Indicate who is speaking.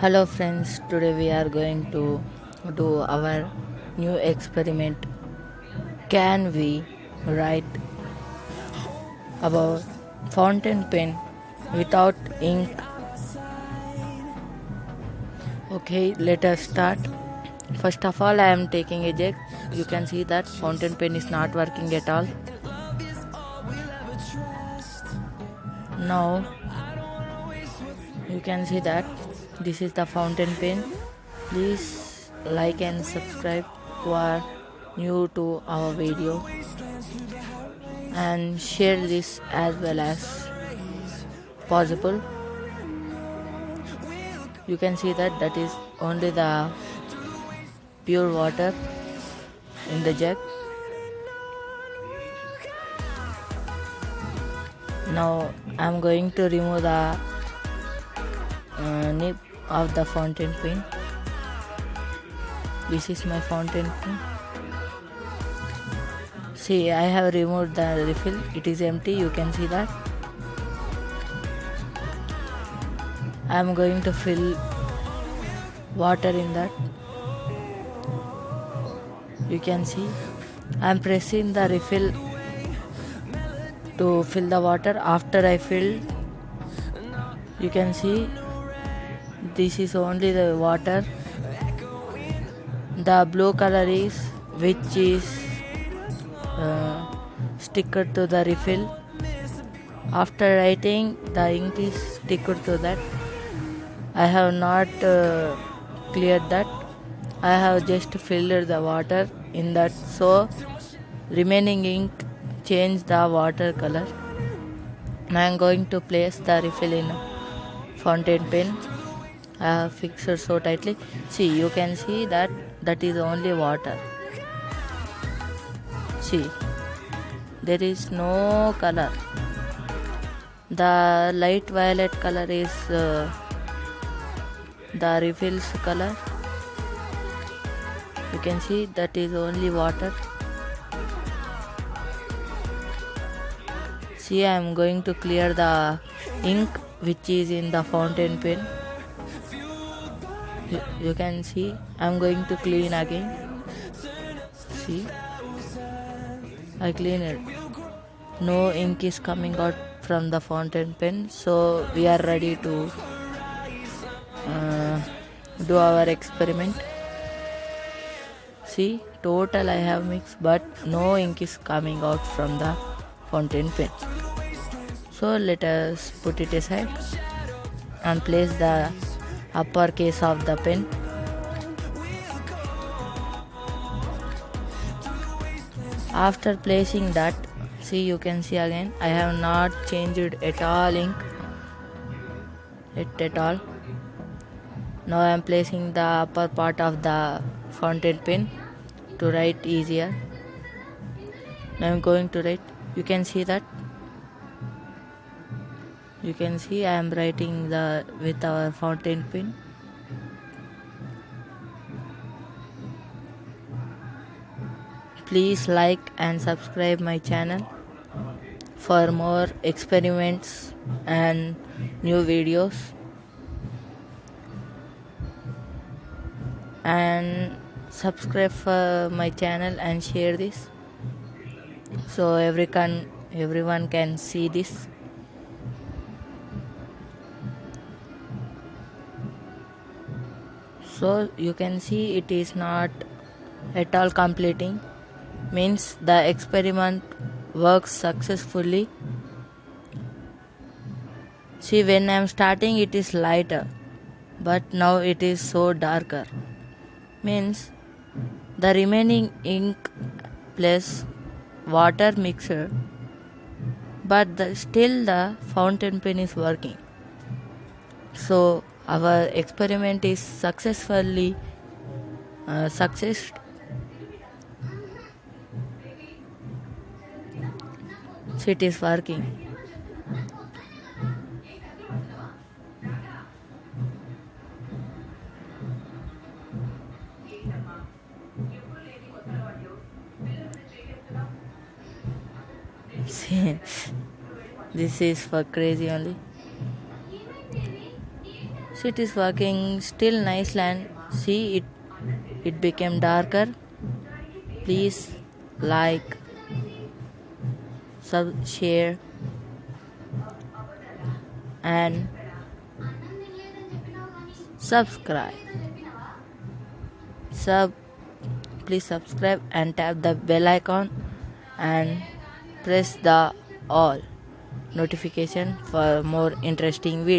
Speaker 1: Hello friends, today we are going to do our new experiment. Can we write about fountain pen without ink? Okay, let us start. First of all, I am taking a jug. You can see that fountain pen is not working at all. Now you can see that this is the fountain pen. Please like and subscribe who are new to our video and share this as well as possible. You can see that is only the pure water in the jug. Now I am going to remove the nib of the fountain pen. This is my fountain pen. See, I have removed the refill. It is empty. You can see that. I am going to fill water in that. You can see I am pressing the refill to fill the water. After I fill, you can see this is only the water. The blue color is which is sticked to the refill. After writing, the ink is sticked to that. I have not cleared that. I have just filled the water in that, so remaining ink change the water color. Now I am going to place the refill in fountain pen. I have fixed it so tightly. See, you can see that is only water. See, there is no color. The light violet color is the refill's color. You can see that is only water. See, I am going to clear the ink which is in the fountain pen. You can see I am going to clean again. See, I clean it. No ink is coming out from the fountain pen, so we are ready to do our experiment. See, total I have mixed, but no ink is coming out from the fountain pen. So let us put it aside and place the upper case of the pen. After placing that, see, you can see again I have not changed at all ink at all. Now I am placing the upper part of the fountain pen to write easier. Now I am going to write. You can see that. You can see I am writing with our fountain pen. Please like and subscribe my channel for more experiments and new videos. And subscribe for my channel and share this so everyone can see this. So you can see it is not at all completing, means the experiment works successfully. See, when I am starting it is lighter, but now it is so darker, means the remaining ink plus water mixer, but still the fountain pen is working. So our experiment is successfully success. So it is working. See, this is for crazy only. So it is working still nicely, and see it became darker. Please like, share and subscribe. Please subscribe and tap the bell icon and press the all notification for more interesting videos.